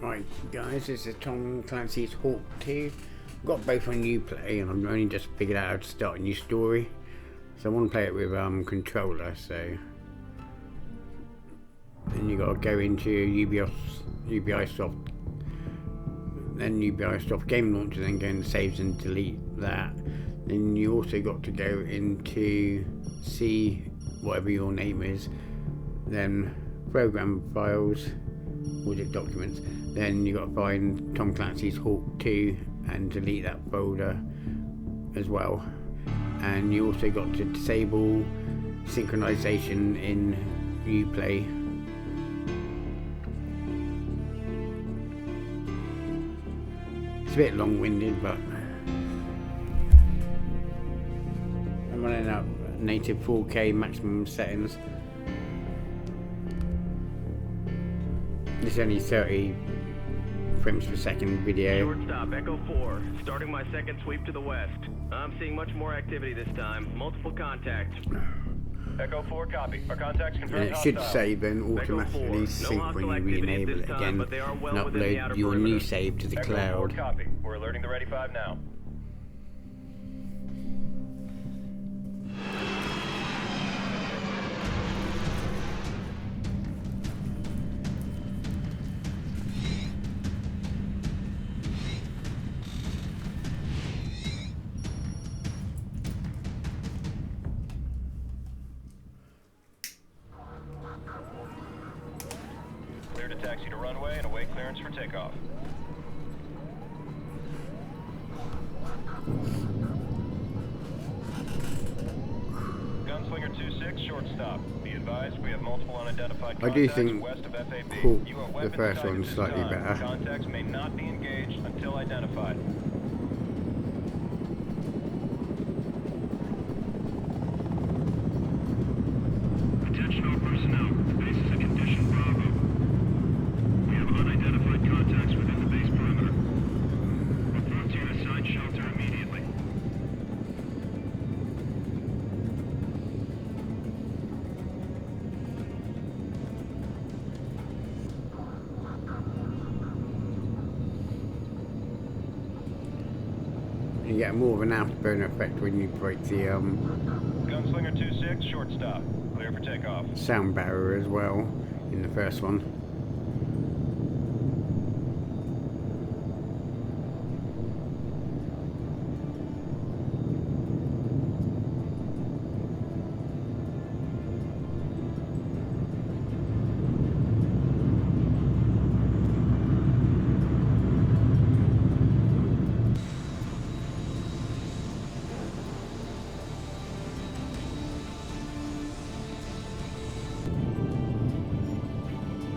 Right guys, this is Tom Clancy's H.A.W.X. Got both on Uplay and I've only just figured out how to start a new story. So I want to play it with controller, so then you got to go into Ubisoft, then Ubisoft Game Launcher, then go into saves and delete that. Then you also got to go into C, whatever your name is, then program files, audit documents, then you got to find Tom Clancy's H.A.W.X. and delete that folder as well. And you also got to disable synchronization in Uplay. It's a bit long-winded, but I'm running out native 4K maximum settings. This is only 30 frames per second video. Short stop, Echo 4. Starting my second sweep to the west. I'm seeing much more activity this time. Multiple contacts. Echo 4, copy. Our contacts confirmed. And it should save and automatically sync when you re-enable it again and upload your new save to the cloud. Echo 4, copy. We're alerting the Ready 5 now. Clear to taxi to runway and await clearance for takeoff. Gunslinger 26, short stop. Be advised, we have multiple unidentified I do contacts think west of FAB. You are the weapons first sighted one's this slightly time. better. Contacts may not be engaged until identified. Attention all personnel. The base is in condition Bravo. We have unidentified contacts within the base perimeter. Report to your assigned shelter immediately. You get more of an afterburner effect when you break the Gunslinger 26, short stop. Clear for takeoff. sound barrier as well in the first one.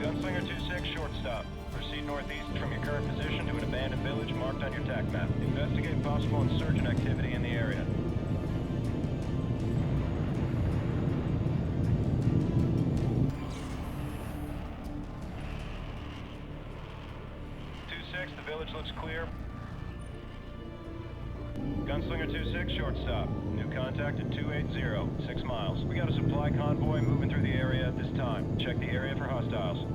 Gunslinger 26, short stop. Proceed northeast from your current position to an abandoned village marked on your TAC map. Investigate possible insurgent activity in the area. The village looks clear. Gunslinger 26, short stop. New contact at 280, 6 miles. We got a supply convoy moving through the area at this time. Check the area for hostiles.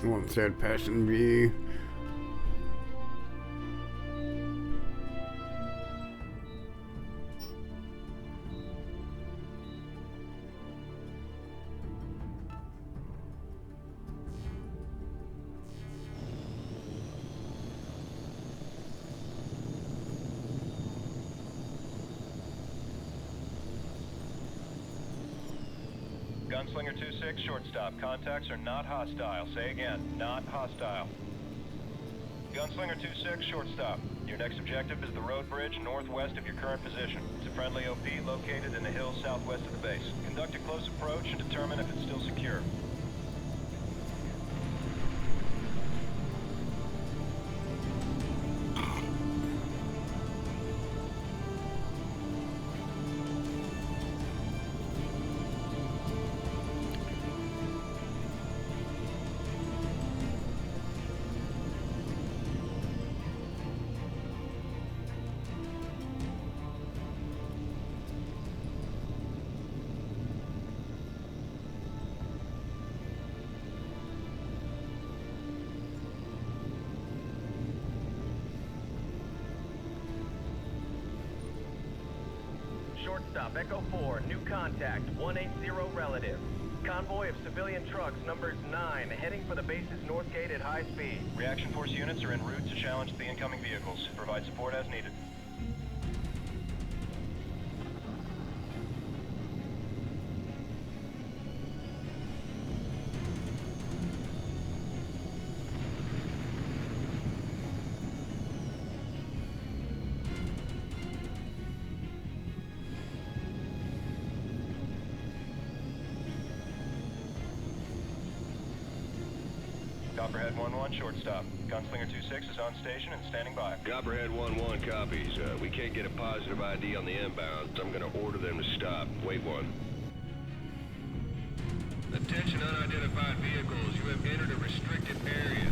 I want third person view. Gunslinger 26, short stop. Contacts are not hostile. Say again, not hostile. Gunslinger 26, short stop. Your next objective is the road bridge northwest of your current position. It's a friendly OP located in the hills southwest of the base. Conduct a close approach and determine if it's still secure. shortstop, Echo 4, new contact, 180 relative. Convoy of civilian trucks, numbers 9, heading for the base's north gate at high speed. Reaction force units are en route to challenge the incoming vehicles. Provide support as needed. Copperhead 1-1, shortstop. Gunslinger 2-6 is on station and standing by. Copperhead 1-1 copies. We can't get a positive ID on the inbound, so I'm gonna order them to stop. Wait one. Attention unidentified vehicles. You have entered a restricted area.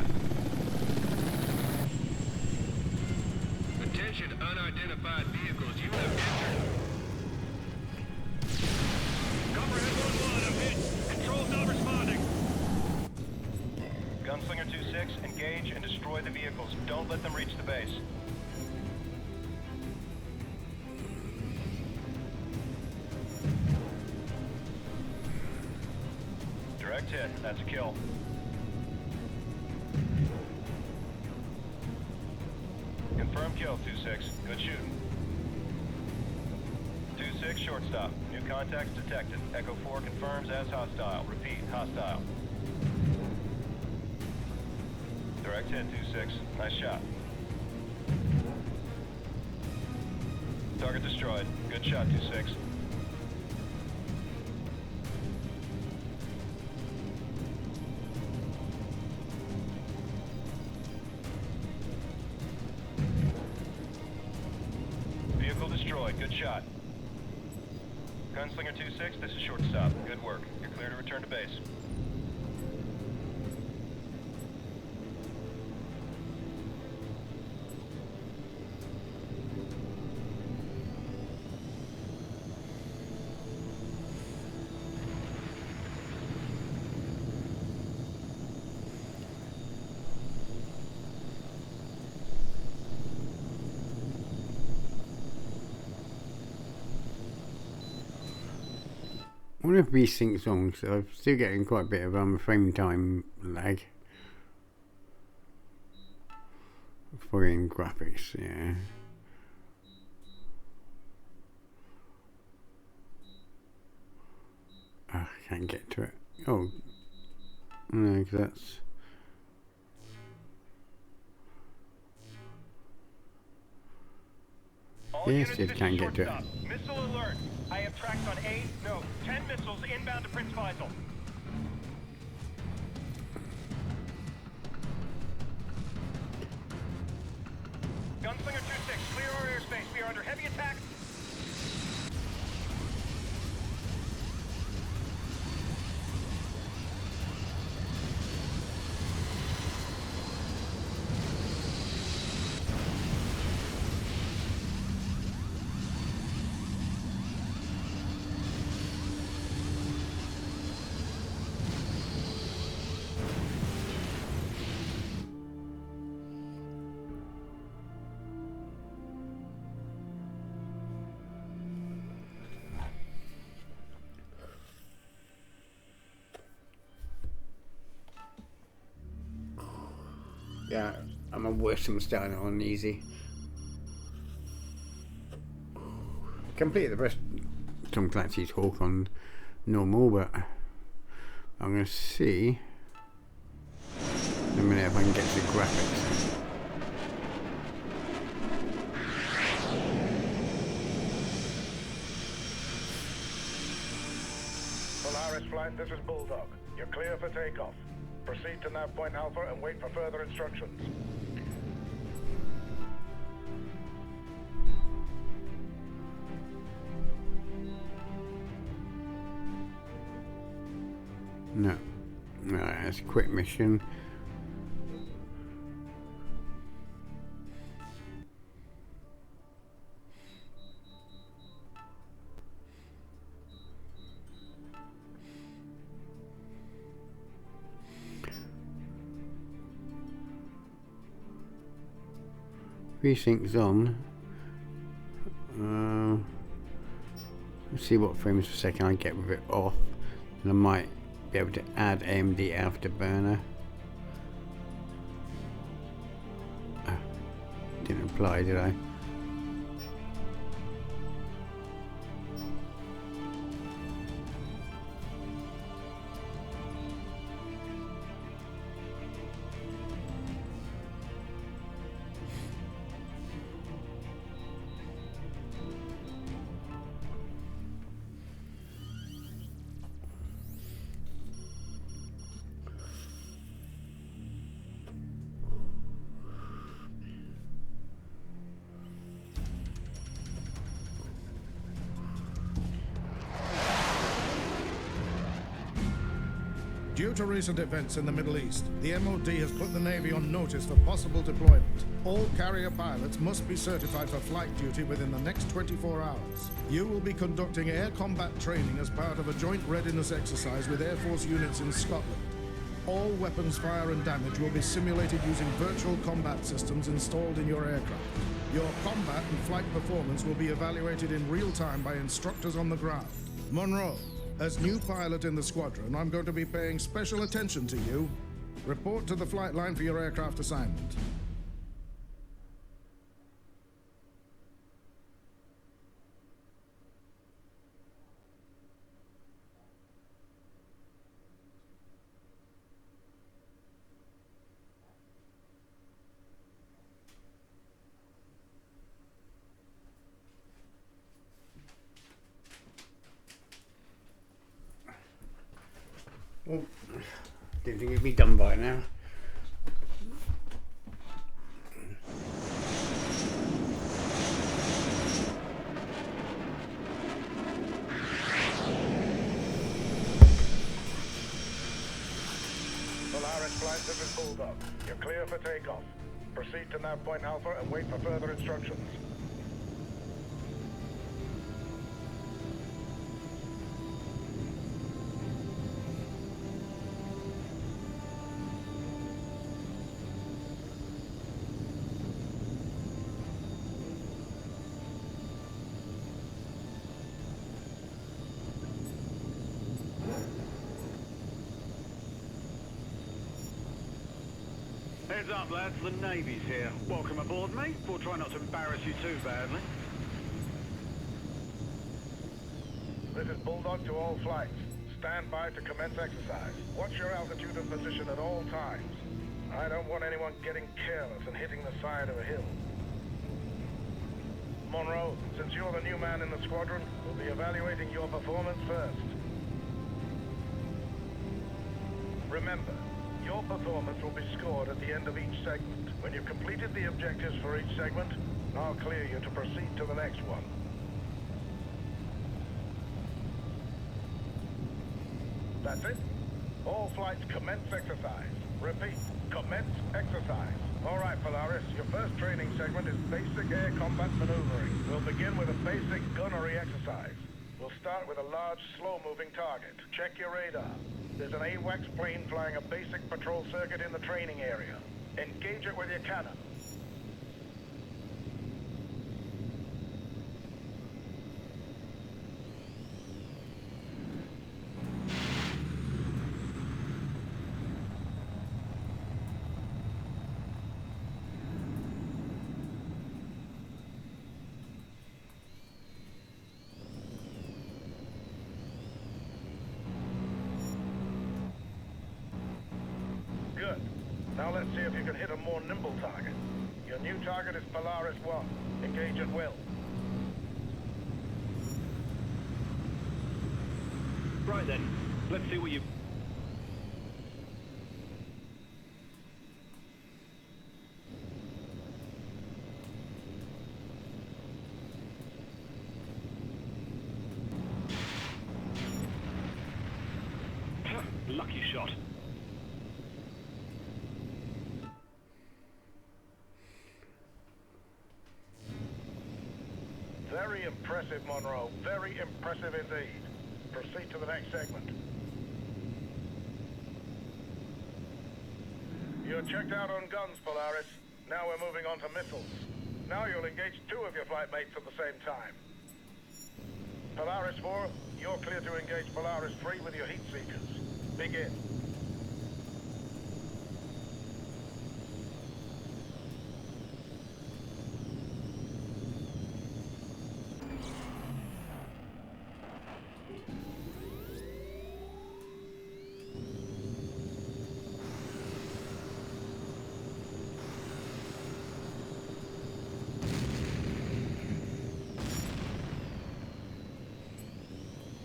Attention unidentified vehicles. You have entered... Copperhead 1-1, I'm hit. Control's not responding. Gunslinger 2-6, engage and destroy the vehicles. Don't let them reach the base. Direct hit. That's a kill. Confirm kill, 2-6. Good shooting. 2-6, shortstop. New contacts detected. Echo 4 confirms as hostile. Repeat, hostile. Direct hit, 2-6. Nice shot. Target destroyed. Good shot, 2-6. Vehicle destroyed. Good shot. Gunslinger 2-6, this is shortstop. Good work. You're clear to return to base. I wonder if V-Sync's on, so I'm still getting quite a bit of frame time lag for in graphics, yeah. I can't get to it. Oh, no, 'cause that's... Yes, it can get to it. Missile alert. I have tracks on 10 missiles inbound to Prince Faisal. Gunslinger 2-6, clear our airspace. We are under heavy attack. Yeah, I'm a worse than starting on easy. Completed the rest Tom Clancy's Hawk on normal, but I'm going to see in a minute if I can get to the graphics. Polaris Flight, this is Bulldog. You're clear for takeoff. Proceed to nav point Alpha and wait for further instructions. No. Alright, that's a quick mission. V-Sync's on. Let's see what frames per second I get with it off, and I might be able to add AMD Afterburner. Oh, didn't apply, did I? Due to recent events in the Middle East, the MOD has put the Navy on notice for possible deployment. All carrier pilots must be certified for flight duty within the next 24 hours. You will be conducting air combat training as part of a joint readiness exercise with Air Force units in Scotland. All weapons fire and damage will be simulated using virtual combat systems installed in your aircraft. Your combat and flight performance will be evaluated in real time by instructors on the ground. Monroe, as new pilot in the squadron, I'm going to be paying special attention to you. Report to the flight line for your aircraft assignment. Well, didn't think it'd be done by now. Polaris flight, this is Bulldog. You're clear for takeoff. Proceed to nav point Alpha and wait for further instructions. Heads up, lads, the Navy's here. Welcome aboard, mate. We'll try not to embarrass you too badly. This is Bulldog to all flights. Stand by to commence exercise. Watch your altitude and position at all times. I don't want anyone getting careless and hitting the side of a hill. Monroe, since you're the new man in the squadron, we'll be evaluating your performance first. Remember, your performance will be scored at the end of each segment. When you've completed the objectives for each segment, I'll clear you to proceed to the next one. That's it. All flights commence exercise. Repeat, commence exercise. All right, Polaris, your first training segment is basic air combat maneuvering. We'll begin with a basic gunnery exercise. We'll start with a large, slow-moving target. Check your radar. There's an H.A.W.X plane flying a basic patrol circuit in the training area. Engage it with your cannon. Good. Now let's see if you can hit a more nimble target. Your new target is Polaris 1. Engage at will. Right then, let's see what you... Lucky shot. Very impressive, Monroe. Very impressive indeed. Proceed to the next segment. You're checked out on guns, Polaris. Now we're moving on to missiles. Now you'll engage two of your flight mates at the same time. Polaris 4, you're clear to engage Polaris 3 with your heat seekers. Begin.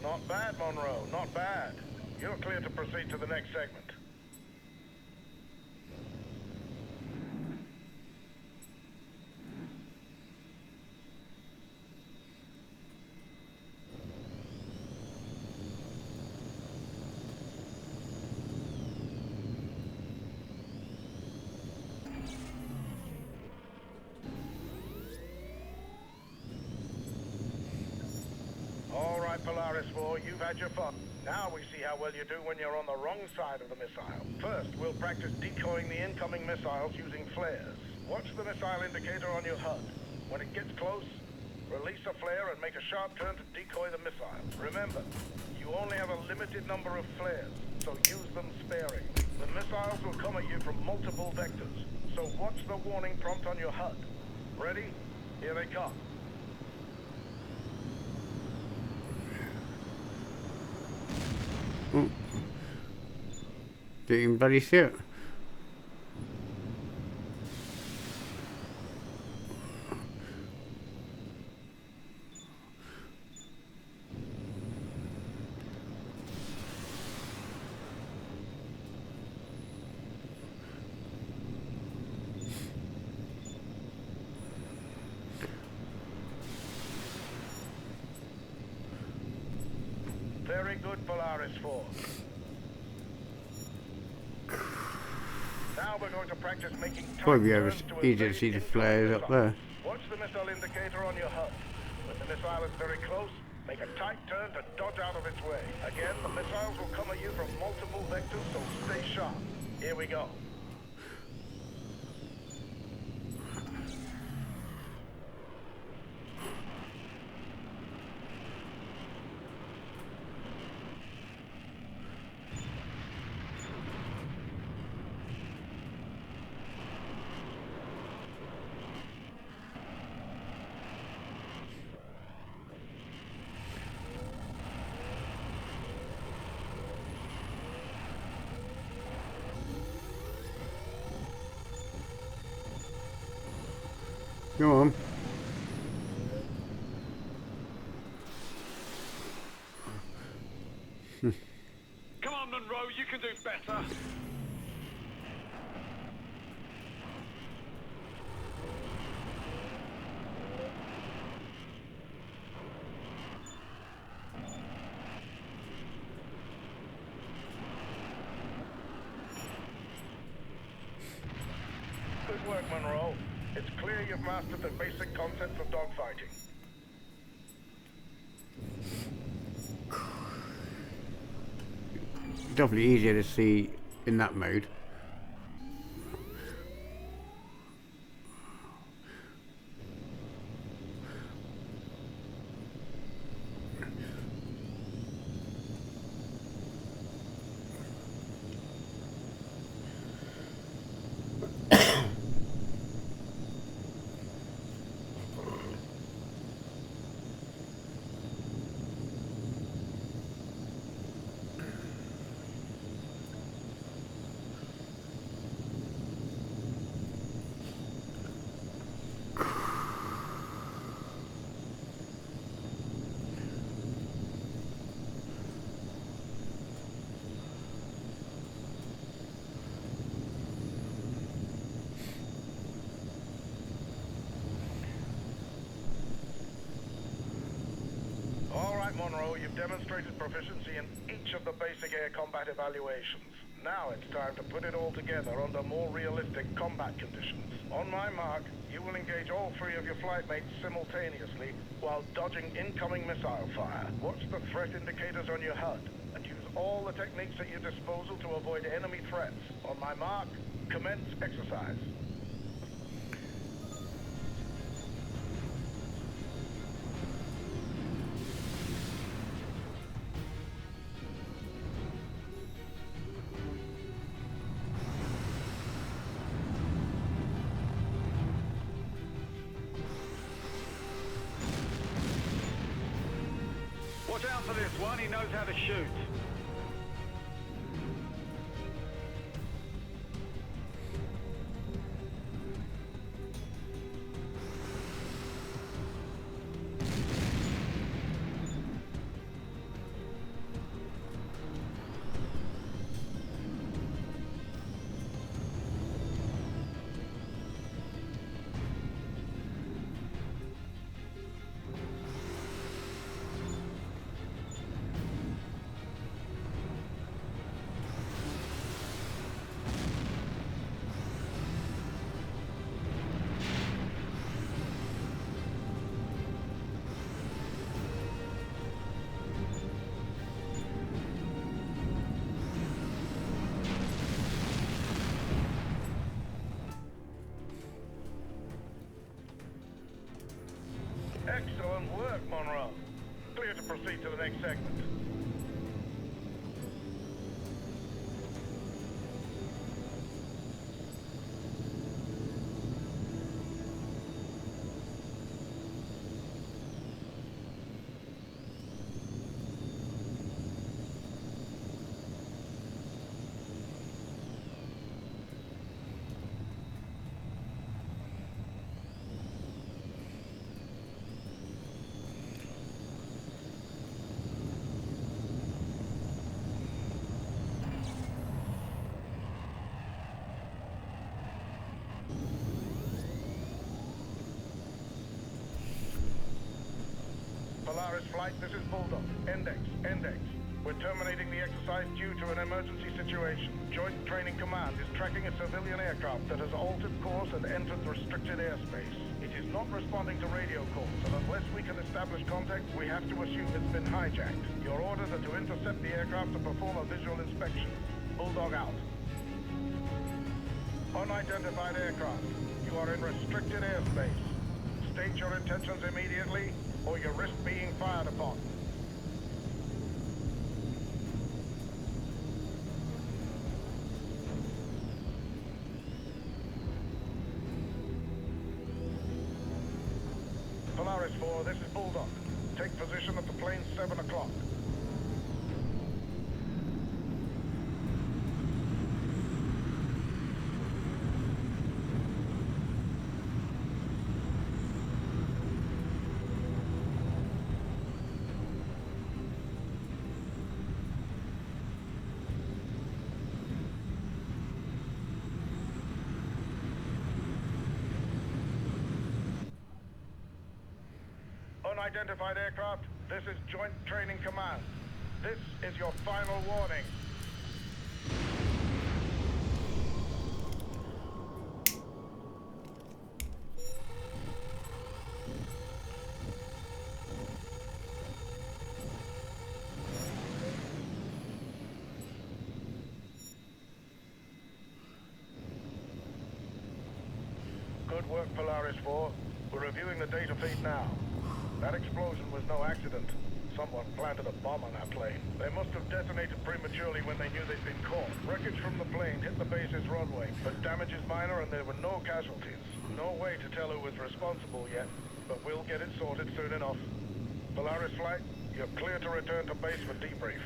Not bad, Monroe, not bad. You're clear to proceed to the next segment. All right, Polaris 4, you've had your fun. Now we see how well you do when you're on the wrong side of the missile. First, we'll practice decoying the incoming missiles using flares. Watch the missile indicator on your HUD. When it gets close, release a flare and make a sharp turn to decoy the missile. Remember, you only have a limited number of flares, so use them sparingly. The missiles will come at you from multiple vectors, so watch the warning prompt on your HUD. Ready? Here they come. Oh. Didn't even bloody see it. Very good, Polaris 4. Now we're going to practice making Probably tight ever turns to easy to evade see the incoming flares up there. missiles. Watch the missile indicator on your HUD. When the missile is very close, make a tight turn to dodge out of its way. Again, the missiles will come at you from multiple vectors, so stay sharp. Here we go. Go on. Come on, Monroe, you can do better. Good work, Monroe. It's clear you've mastered the basic concepts of dogfighting. Definitely easier to see in that mode. Monroe, you've demonstrated proficiency in each of the basic air combat evaluations. Now it's time to put it all together under more realistic combat conditions. On my mark, you will engage all three of your flight mates simultaneously while dodging incoming missile fire. Watch the threat indicators on your HUD and use all the techniques at your disposal to avoid enemy threats. On my mark, commence exercise. Watch out for this one, he knows how to shoot. Excellent work, Monroe. Clear to proceed to the next segment. Polaris Flight, this is Bulldog. Index. We're terminating the exercise due to an emergency situation. Joint Training Command is tracking a civilian aircraft that has altered course and entered restricted airspace. It is not responding to radio calls, and unless we can establish contact, we have to assume it's been hijacked. Your orders are to intercept the aircraft and perform a visual inspection. Bulldog out. Unidentified aircraft. You are in restricted airspace. State your intentions immediately, or you risk being fired upon. Polaris 4, this is Bulldog. Take position at the plane 7 o'clock. Unidentified aircraft, this is Joint Training Command. This is your final warning. Good work, Polaris 4. We're reviewing the data feed now. That explosion was no accident. Someone planted a bomb on that plane. They must have detonated prematurely when they knew they'd been caught. Wreckage from the plane hit the base's runway, but damage is minor and there were no casualties. No way to tell who was responsible yet, but we'll get it sorted soon enough. Polaris Flight, you're clear to return to base for debrief.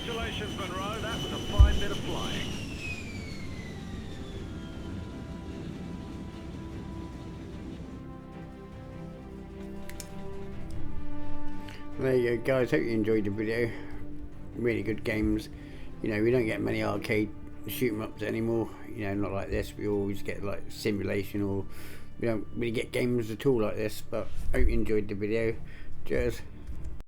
Congratulations, Monroe. That was a fine bit of flying. There you go, guys. Hope you enjoyed the video. Really good games. You know, we don't get many arcade shoot 'em ups anymore. You know, not like this. We always get like simulation, or we don't really get games at all like this. But hope you enjoyed the video. Cheers.